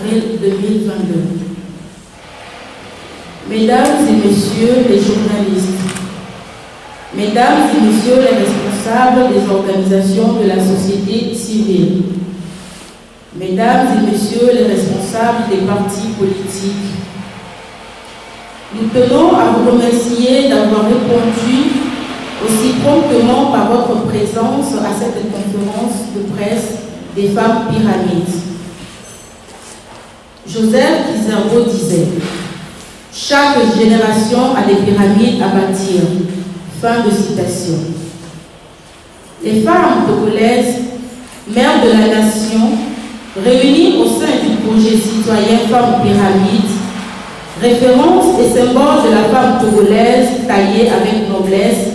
avril 2022. Mesdames et messieurs les journalistes, mesdames et messieurs les responsables des organisations de la société civile, mesdames et messieurs les responsables des partis politiques, nous tenons à vous remercier d'avoir répondu aussi promptement par votre présence à cette conférence de presse des femmes pyramides. Joseph Kizerbo disait « Chaque génération a des pyramides à bâtir ». Fin de citation. Les femmes togolaises, mères de la nation, réunies au sein du projet citoyen Femmes Pyramides, référence et symbole de la femme togolaise taillée avec noblesse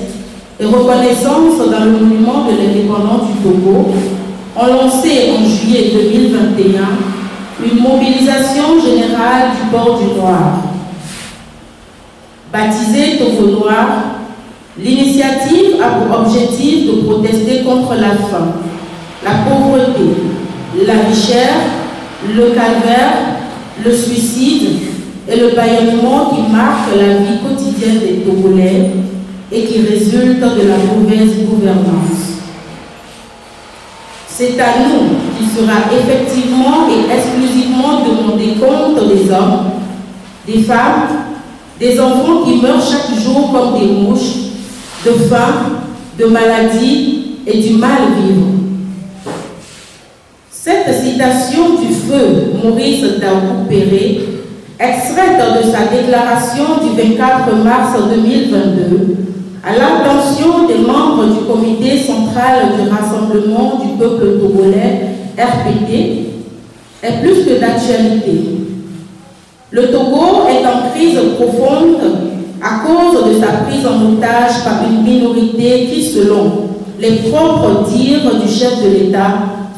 et reconnaissance dans le monument de l'indépendance du Togo, ont lancé en juillet 2021 une mobilisation générale du port du Noir. Baptisée Togo Noir, l'initiative a pour objectif de protester contre la faim, la pauvreté, la vie chère, le calvaire, le suicide et le bâillonnement qui marquent la vie quotidienne des Togolais et qui résultent de la mauvaise gouvernance. C'est à nous qu'il sera effectivement et exclusivement demandé compte des hommes, des femmes, des enfants qui meurent chaque jour comme des mouches, de faim, de maladie et du mal-vivre. Cette citation du feu Maurice Daourou-Péré, extraite de sa déclaration du 24 mars 2022, à l'attention des membres du comité central du Rassemblement du peuple togolais, RPT, est plus que d'actualité. Le Togo est en crise profonde à cause de sa prise en otage par une minorité qui, selon les propres dires du chef de l'État,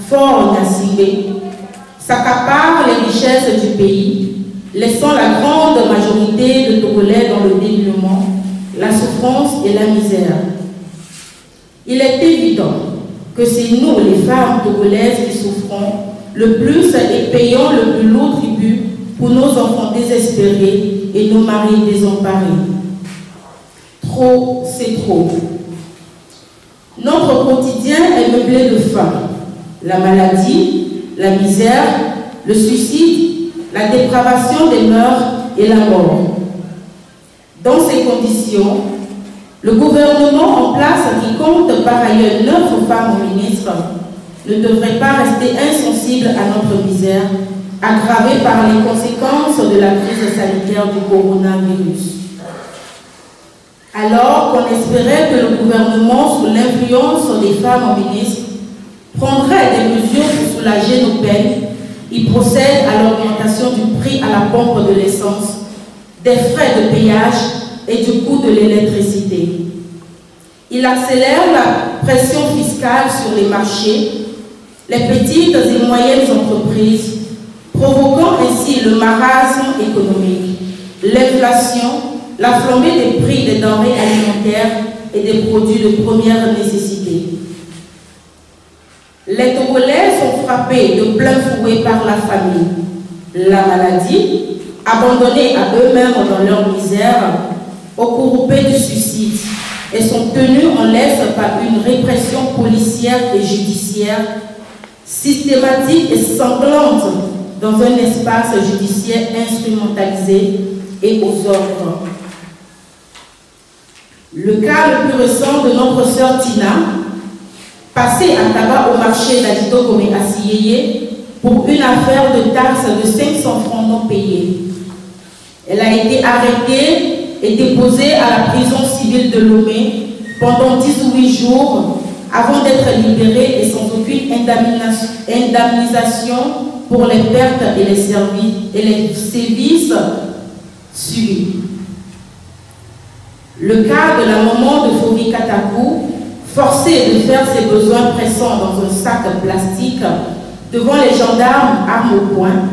Faure Gnassingbé, s'accapare les richesses du pays, laissant la grande majorité de Togolais dans le dénuement, la souffrance et la misère. Il est évident que c'est nous, les femmes togolaises, qui souffrons le plus et payons le plus lourd tribut pour nos enfants désespérés et nos maris désemparés. Trop, c'est trop. Notre quotidien est meublé de faim, la maladie, la misère, le suicide, la dépravation des mœurs et la mort. Dans ces conditions, le gouvernement en place, qui compte par ailleurs 9 femmes ministres, ne devrait pas rester insensible à notre misère, aggravée par les conséquences de la crise sanitaire du coronavirus. Alors qu'on espérait que le gouvernement, sous l'influence des femmes ministres, prendrait des mesures pour soulager nos peines, il procède à l'augmentation du prix à la pompe de l'essence, des frais de payage et du coût de l'électricité. Il accélère la pression fiscale sur les marchés, les petites et moyennes entreprises, provoquant ainsi le marasme économique, l'inflation, la flambée des prix des denrées alimentaires et des produits de première nécessité. Les Togolais sont frappés de plein fouet par la famine, la maladie, abandonnés à eux-mêmes dans leur misère, au courroupé du suicide, et sont tenus en laisse par une répression policière et judiciaire systématique et sanglante dans un espace judiciaire instrumentalisé et aux ordres. Le cas le plus récent de notre sœur Tina, passée à tabac au marché d'Adito Gomé à Siyeye pour une affaire de taxe de 500 francs non payés. Elle a été arrêtée et déposée à la prison civile de Lomé pendant 18 jours avant d'être libérée et sans aucune indemnisation pour les pertes et les sévices subis. Le cas de la maman de Fobi Katakou, forcée de faire ses besoins pressants dans un sac plastique devant les gendarmes armes au poing,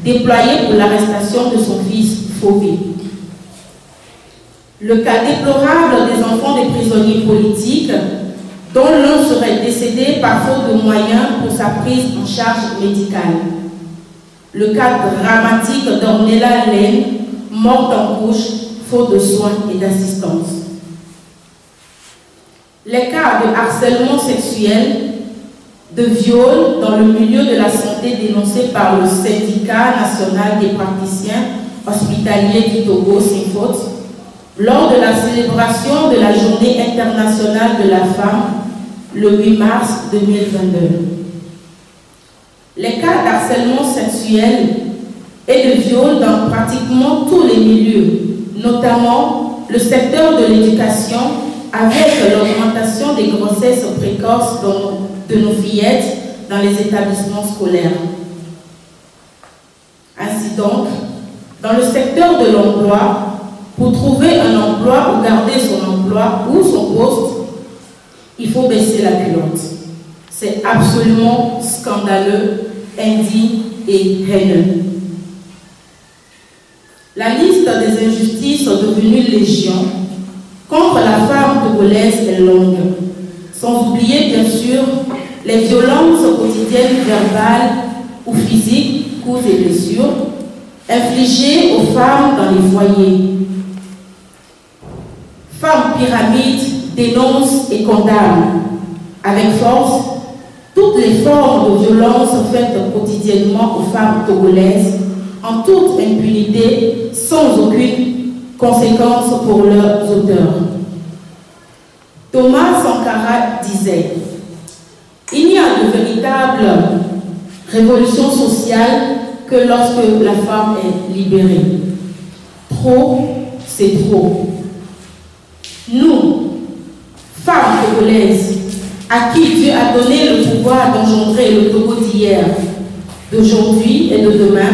déployés pour l'arrestation de son fils Fobi. Le cas déplorable des enfants des prisonniers politiques, dont l'un serait décédé par faute de moyens pour sa prise en charge médicale. le cas dramatique d'Ornella Lane, morte en couche, faute de soins et d'assistance. Les cas de harcèlement sexuel, de viol dans le milieu de la santé dénoncés par le syndicat national des praticiens hospitaliers du Togo, SINFOT, lors de la célébration de la Journée internationale de la femme, le 8 mars 2022. Les cas d'harcèlement sexuel et de viol dans pratiquement tous les milieux, notamment le secteur de l'éducation, avec l'augmentation des grossesses précoces de nos fillettes dans les établissements scolaires. Ainsi donc, dans le secteur de l'emploi, pour trouver un emploi ou garder son emploi ou son poste, il faut baisser la culotte. C'est absolument scandaleux, indigne et haineux. La liste des injustices devenues légion contre la femme togolaise est longue, sans oublier bien sûr les violences quotidiennes verbales ou physiques, coups et blessures, infligées aux femmes dans les foyers. Femmes Pyramide dénonce et condamne avec force toutes les formes de violence faites quotidiennement aux femmes togolaises en toute impunité, sans aucune conséquence pour leurs auteurs. Thomas Sankara disait « Il n'y a de véritable révolution sociale que lorsque la femme est libérée. Trop, c'est trop. » Nous, femmes togolaises, à qui Dieu a donné le pouvoir d'engendrer le Togo d'hier, d'aujourd'hui et de demain,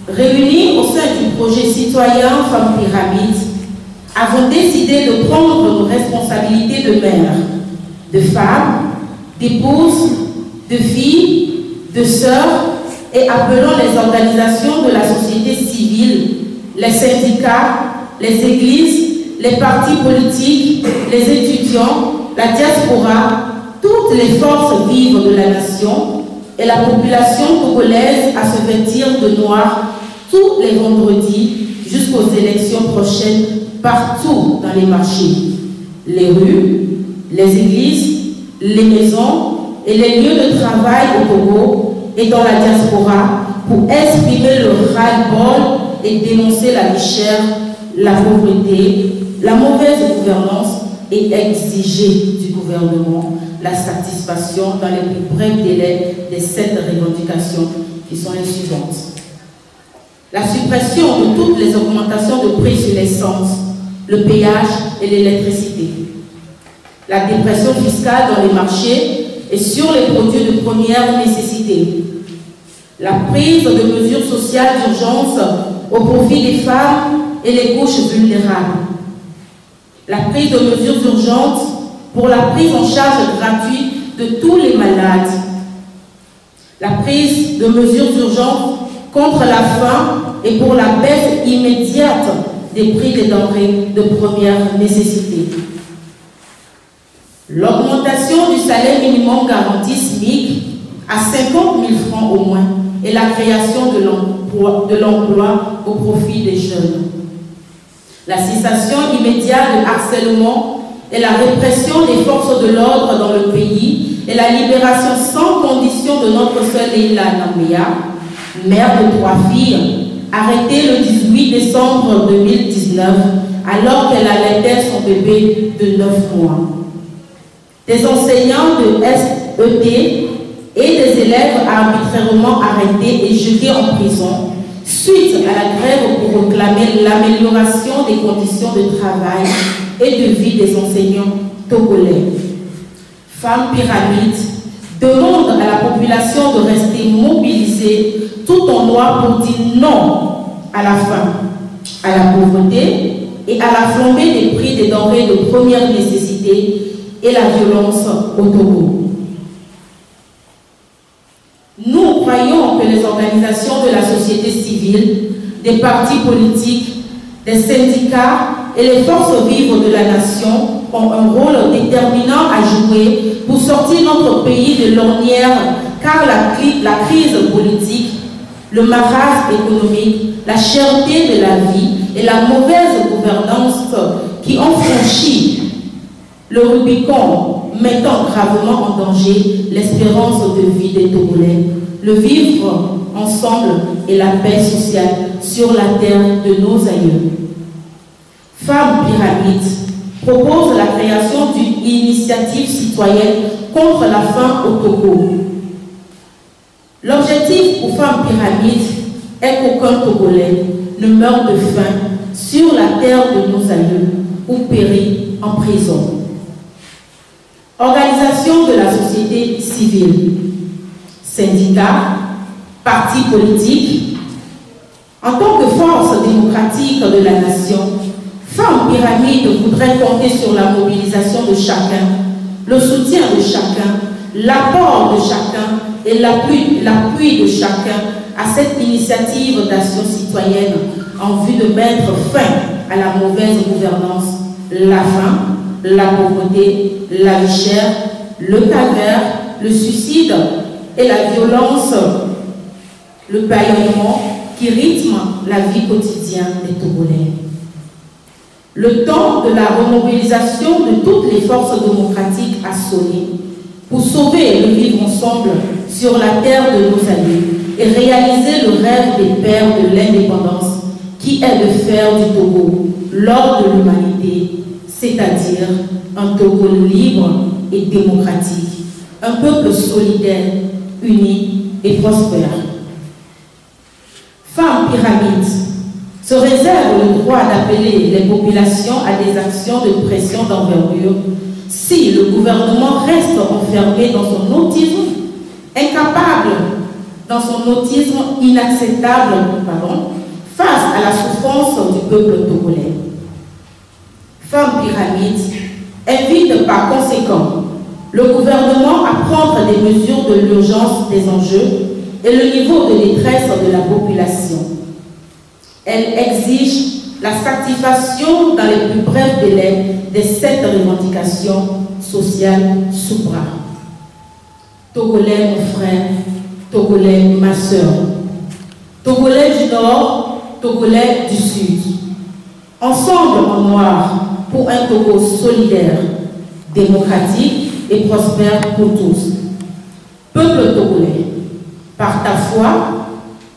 réunis au sein du projet citoyen Femmes Pyramide, avons décidé de prendre nos responsabilités de mères, de femmes, d'épouses, de filles, de sœurs, et appelons les organisations de la société civile, les syndicats, les églises, les partis politiques, les étudiants, la diaspora, toutes les forces vives de la nation et la population togolaise à se vêtir de noir tous les vendredis jusqu'aux élections prochaines partout dans les marchés, les rues, les églises, les maisons et les lieux de travail au Togo et dans la diaspora pour exprimer le ras-le-bol et dénoncer la vie chère, la pauvreté, la mauvaise gouvernance et exiger du gouvernement la satisfaction dans les plus brefs délais des 7 revendications qui sont les suivantes. La suppression de toutes les augmentations de prix sur l'essence, le péage et l'électricité. La dépression fiscale dans les marchés et sur les produits de première nécessité. La prise de mesures sociales d'urgence au profit des femmes et les couches vulnérables. La prise de mesures urgentes pour la prise en charge gratuite de tous les malades. La prise de mesures urgentes contre la faim et pour la baisse immédiate des prix des denrées de première nécessité. L'augmentation du salaire minimum garanti SMIC à 50 000 francs au moins et la création de l'emploi au profit des jeunes. La cessation immédiate de harcèlement et la répression des forces de l'ordre dans le pays et la libération sans condition de notre sœur Leila Nambeya, mère de 3 filles, arrêtée le 18 décembre 2019 alors qu'elle allaitait son bébé de 9 mois. Des enseignants de SET et des élèves arbitrairement arrêtés et jetés en prison suite à la grève pour réclamer l'amélioration des conditions de travail et de vie des enseignants togolais. Femmes Pyramide demandent à la population de rester mobilisée tout en loi pour dire non à la faim, à la pauvreté et à la flambée des prix des denrées de première nécessité et la violence au Togo. Nous croyons que les organisations de la société civile, des partis politiques, des syndicats et les forces vives de la nation ont un rôle déterminant à jouer pour sortir notre pays de l'ornière car la crise politique, le marasme économique, la cherté de la vie et la mauvaise gouvernance qui ont franchi le Rubicon, mettant gravement en danger l'espérance de vie des Togolais, le vivre ensemble et la paix sociale sur la terre de nos aïeux. Femmes Pyramides propose la création d'une initiative citoyenne contre la faim au Togo. L'objectif pour Femmes Pyramides est qu'aucun Togolais ne meure de faim sur la terre de nos aïeux ou périt en prison. Organisation de la société civile, syndicats, partis politiques. En tant que force démocratique de la nation, Femmes Pyramides voudrait compter sur la mobilisation de chacun, le soutien de chacun, l'apport de chacun et l'appui de chacun à cette initiative d'action citoyenne en vue de mettre fin à la mauvaise gouvernance, la faim, la pauvreté, la vie chère, le calvaire, le suicide et la violence, le bâillonnement qui rythme la vie quotidienne des Togolais. Le temps de la remobilisation de toutes les forces démocratiques a sonné pour sauver le vivre ensemble sur la terre de nos aïeux et réaliser le rêve des pères de l'indépendance qui est de faire du Togo l'or de l'humanité, c'est-à-dire un Togo libre et démocratique, un peuple solidaire, uni et prospère. Femmes Pyramides se réservent le droit d'appeler les populations à des actions de pression d'envergure si le gouvernement reste enfermé dans son autisme, incapable, dans son autisme inacceptable, face à la souffrance du peuple togolais. Femmes Pyramides invite par conséquent le gouvernement à prendre des mesures de l'urgence des enjeux et le niveau de détresse de la population. Elle exige la satisfaction dans les plus brefs délais des 7 revendications sociales sous bras. Togolais, mon frère, Togolais, ma soeur, Togolais du Nord, Togolais du Sud, ensemble en noir pour un Togo solidaire, démocratique et prospère pour tous. Peuple togolais, par ta foi,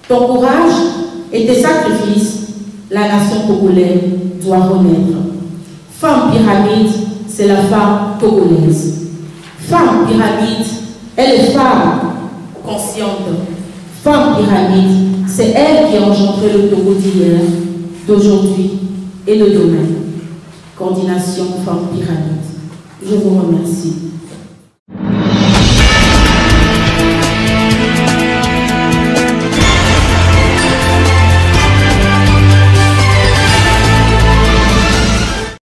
ton courage et tes sacrifices, la nation togolaise doit renaître. Femme Pyramide, c'est la femme togolaise. Femme Pyramide, elle est femme consciente. Femme Pyramide, c'est elle qui a engendré le Togo d'hier, d'aujourd'hui et de demain. Coordination Femme Pyramide. Je vous remercie.